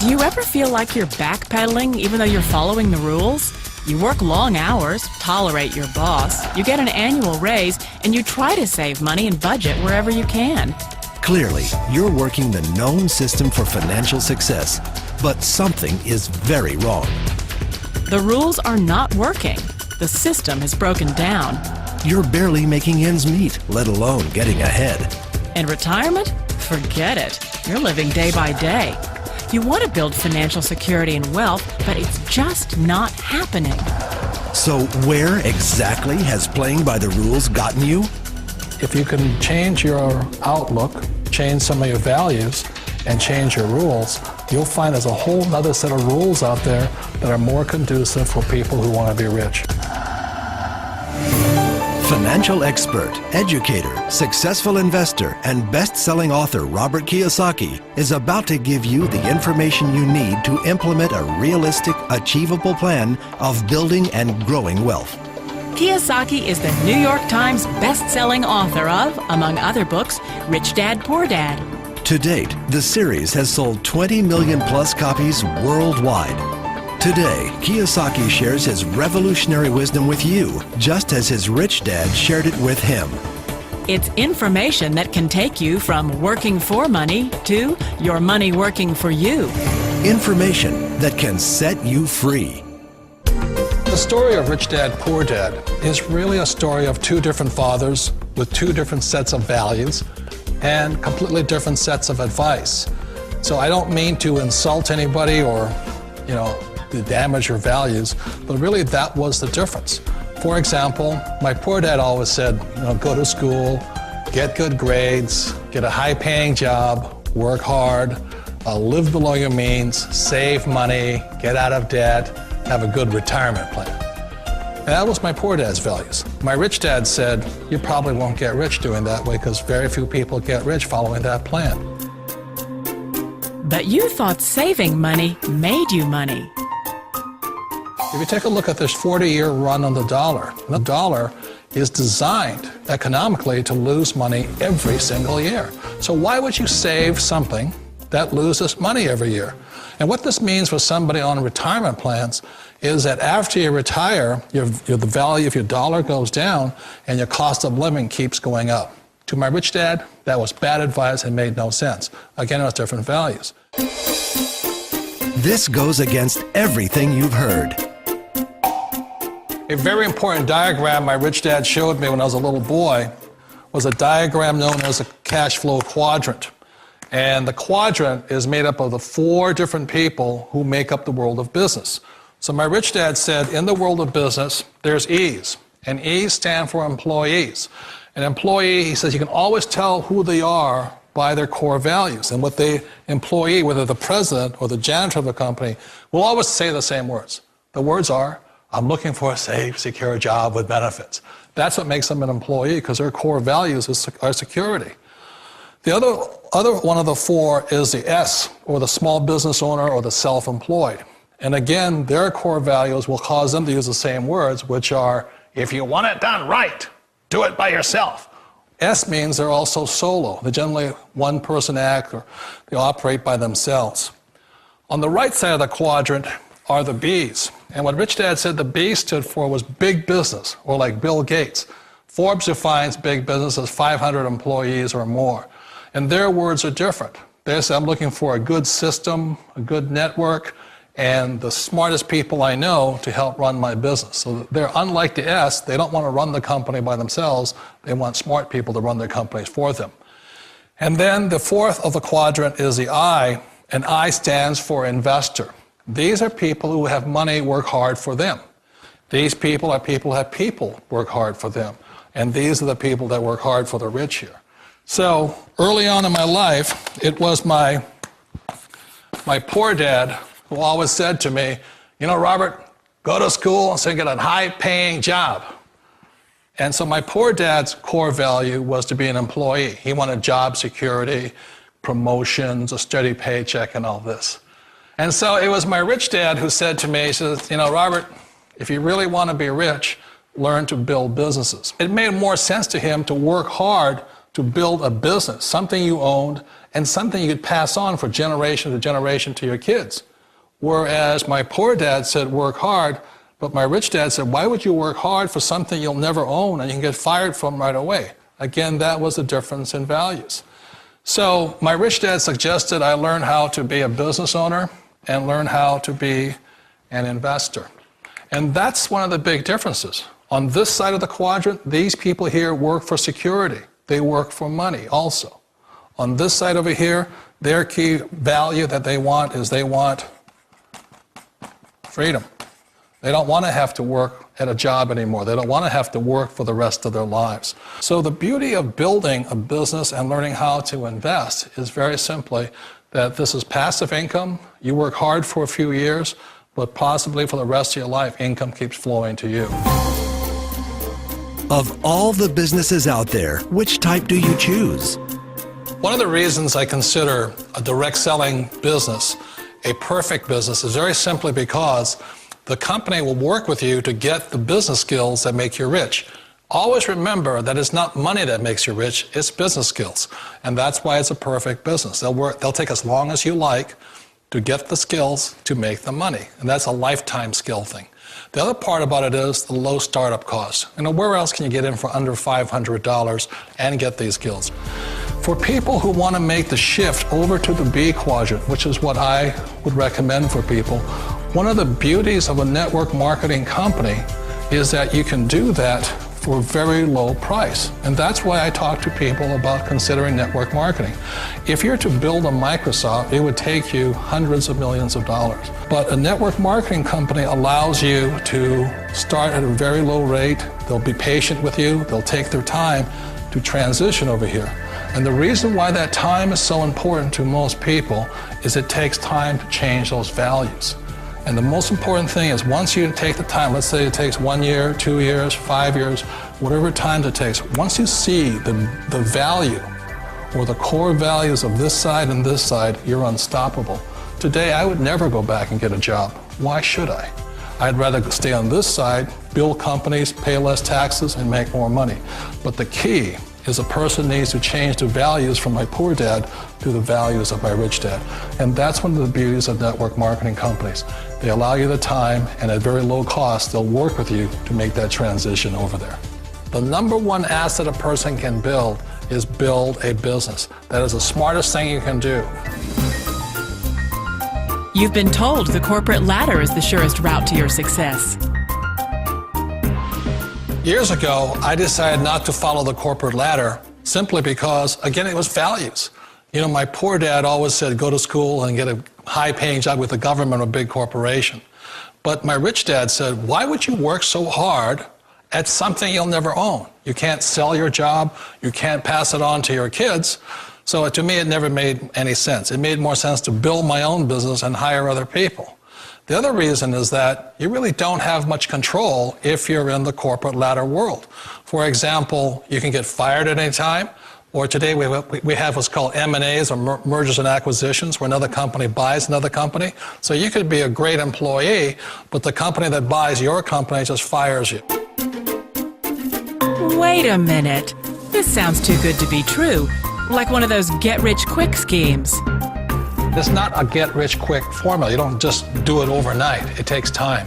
Do you ever feel like you're backpedaling even though you're following the rules? You work long hours, tolerate your boss, you get an annual raise, and you try to save money and budget wherever you can. Clearly, you're working the known system for financial success, but something is very wrong. The rules are not working. The system is broken down. You're barely making ends meet, let alone getting ahead. And retirement? Forget it. You're living day by day. You want to build financial security and wealth, but it's just not happening. So where exactly has playing by the rules gotten you? If you can change your outlook, change some of your values, and change your rules, you'll find there's a whole other set of rules out there that are more conducive for people who want to be rich. Financial expert, educator, successful investor, and best-selling author Robert Kiyosaki is about to give you the information you need to implement a realistic, achievable plan of building and growing wealth. Kiyosaki is the New York Times best-selling author of, among other books, Rich Dad, Poor Dad. To date, the series has sold 20 million plus copies worldwide. Today, Kiyosaki shares his revolutionary wisdom with you, just as his rich dad shared it with him. It's information that can take you from working for money to your money working for you. Information that can set you free. The story of Rich Dad, Poor Dad is really a story of two different fathers with two different sets of values and completely different sets of advice. So I don't mean to insult anybody or, to damage your values, but really that was the difference. For example, my poor dad always said, go to school, get good grades, get a high-paying job, work hard, live below your means, save money, get out of debt, have a good retirement plan. And that was my poor dad's values. My rich dad said, you probably won't get rich doing that way because very few people get rich following that plan. But you thought saving money made you money. If you take a look at this 40-year run on the dollar is designed economically to lose money every single year. So why would you save something that loses money every year? And what this means for somebody on retirement plans is that after you retire, the value of your dollar goes down and your cost of living keeps going up. To my rich dad, that was bad advice and made no sense. Again, it was different values. This goes against everything you've heard. A very important diagram my rich dad showed me when I was a little boy was a diagram known as a cash flow quadrant. And the quadrant is made up of the 4 different people who make up the world of business. So my rich dad said, in the world of business, there's E's. And E's stand for employees. An employee, he says, you can always tell who they are by their core values. And what the employee, whether the president or the janitor of the company, will always say the same words. The words are, I'm looking for a safe, secure job with benefits. That's what makes them an employee, because their core values are security. The other one of the 4 is the S, or the small business owner or the self-employed. And again, their core values will cause them to use the same words, which are, if you want it done right, do it by yourself. S means they're also solo. They're generally one-person act, or they operate by themselves. On the right side of the quadrant are the B's. And what Rich Dad said the B stood for was big business, or like Bill Gates. Forbes defines big business as 500 employees or more. And their words are different. They say, I'm looking for a good system, a good network, and the smartest people I know to help run my business. So they're unlike the S. They don't want to run the company by themselves. They want smart people to run their companies for them. And then the 4th of the quadrant is the I, and I stands for investor. These are people who have money work hard for them. These people are people who have people work hard for them. And these are the people that work hard for the rich here. So early on in my life, it was my poor dad who always said to me, Robert, go to school and so get a high-paying job. And so my poor dad's core value was to be an employee. He wanted job security, promotions, a steady paycheck, and all this. And so it was my rich dad who said to me, he says, Robert, if you really want to be rich, learn to build businesses. It made more sense to him to work hard to build a business, something you owned and something you could pass on for generation to generation to your kids. Whereas my poor dad said, work hard, but my rich dad said, why would you work hard for something you'll never own and you can get fired from right away? Again, that was the difference in values. So my rich dad suggested I learn how to be a business owner and learn how to be an investor. And that's one of the big differences. On this side of the quadrant, these people here work for security. They work for money also. On this side over here, their key value that they want is they want freedom. They don't want to have to work at a job anymore. They don't want to have to work for the rest of their lives. So the beauty of building a business and learning how to invest is very simply that this is passive income. You work hard for a few years, but possibly for the rest of your life, income keeps flowing to you. Of all the businesses out there, which type do you choose? One of the reasons I consider a direct selling business a perfect business is very simply because the company will work with you to get the business skills that make you rich. Always remember that it's not money that makes you rich, it's business skills. And that's why it's a perfect business. They'll take as long as you like to get the skills to make the money. And that's a lifetime skill thing. The other part about it is the low startup cost. Where else can you get in for under $500 and get these skills? For people who want to make the shift over to the B quadrant, which is what I would recommend for people, one of the beauties of a network marketing company is that you can do that for a very low price. And that's why I talk to people about considering network marketing. If you're to build a Microsoft, it would take you hundreds of millions of dollars. But a network marketing company allows you to start at a very low rate. They'll be patient with you. They'll take their time to transition over here. And the reason why that time is so important to most people is it takes time to change those values. And the most important thing is once you take the time, let's say it takes 1 year, 2 years, 5 years, whatever time it takes, once you see the value or the core values of this side and this side, you're unstoppable. Today, I would never go back and get a job. Why should I? I'd rather stay on this side, build companies, pay less taxes, and make more money. But the key is a person needs to change the values from my poor dad to the values of my rich dad. And that's one of the beauties of network marketing companies. They allow you the time, and at very low cost, they'll work with you to make that transition over there. The number one asset a person can build is build a business. That is the smartest thing you can do. You've been told the corporate ladder is the surest route to your success. Years ago, I decided not to follow the corporate ladder simply because, again, it was values. My poor dad always said, go to school and get a high-paying job with the government or a big corporation. But my rich dad said, why would you work so hard at something you'll never own? You can't sell your job. You can't pass it on to your kids. So to me, it never made any sense. It made more sense to build my own business and hire other people. The other reason is that you really don't have much control if you're in the corporate ladder world. For example, you can get fired at any time, or today we have what's called M&As, or mergers and acquisitions, where another company buys another company. So you could be a great employee, but the company that buys your company just fires you. Wait a minute. This sounds too good to be true. Like one of those get-rich-quick schemes. It's not a get-rich-quick formula. You don't just do it overnight. It takes time.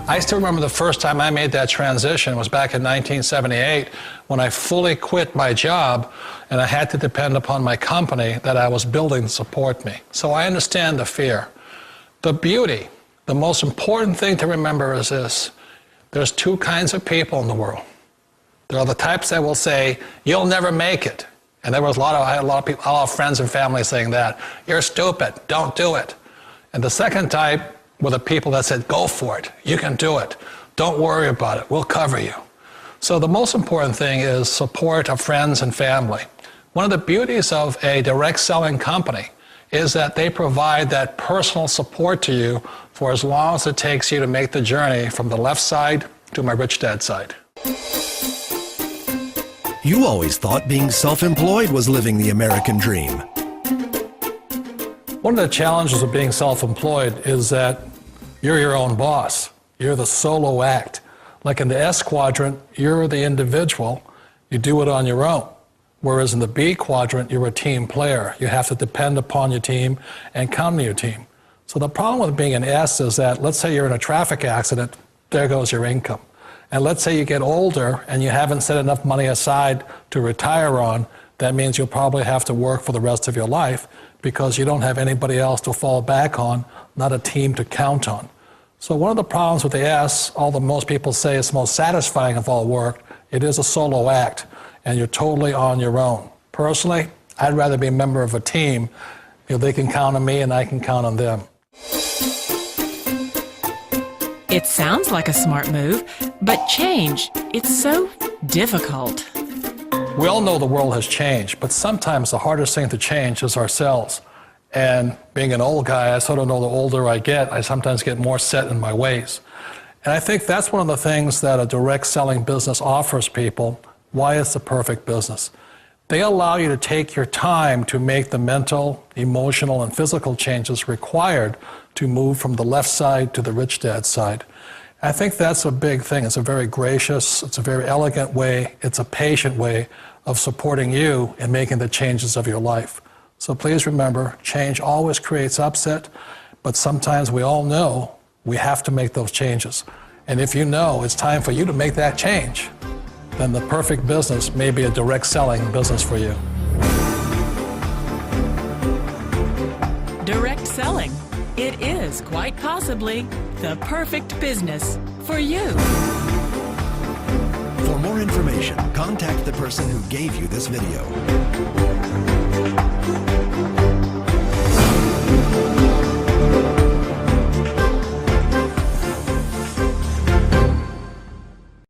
I still remember the first time I made that transition was back in 1978 when I fully quit my job and I had to depend upon my company that I was building to support me. So I understand the fear. The beauty, the most important thing to remember is this. There's two kinds of people in the world. There are the types that will say, you'll never make it. And there was I had a lot of people, a lot of friends and family saying that. You're stupid, don't do it. And the second type were the people that said, go for it, you can do it. Don't worry about it, we'll cover you. So the most important thing is support of friends and family. One of the beauties of a direct selling company is that they provide that personal support to you for as long as it takes you to make the journey from the left side to my rich dad side. You always thought being self-employed was living the American dream. One of the challenges of being self-employed is that you're your own boss. You're the solo act. Like in the S quadrant, you're the individual. You do it on your own. Whereas in the B quadrant, you're a team player. You have to depend upon your team and count on your team. So the problem with being an S is that, let's say you're in a traffic accident, there goes your income. And let's say you get older and you haven't set enough money aside to retire on, that means you'll probably have to work for the rest of your life because you don't have anybody else to fall back on, not a team to count on. So one of the problems with the S, although most people say it's most satisfying of all work, it is a solo act, and you're totally on your own. Personally, I'd rather be a member of a team. They can count on me and I can count on them. It sounds like a smart move, but change, it's so difficult. We all know the world has changed, but sometimes the hardest thing to change is ourselves. And being an old guy, I sort of know the older I get, I sometimes get more set in my ways. And I think that's one of the things that a direct selling business offers people, why it's the perfect business. They allow you to take your time to make the mental, emotional, and physical changes required to move from the left side to the rich dad side. I think that's a big thing. It's a very gracious, it's a very elegant way, it's a patient way of supporting you in making the changes of your life. So please remember, change always creates upset, but sometimes we all know we have to make those changes. And if you know it's time for you to make that change, then the perfect business may be a direct selling business for you. Direct selling. It is quite possibly the perfect business for you. For more information, contact the person who gave you this video.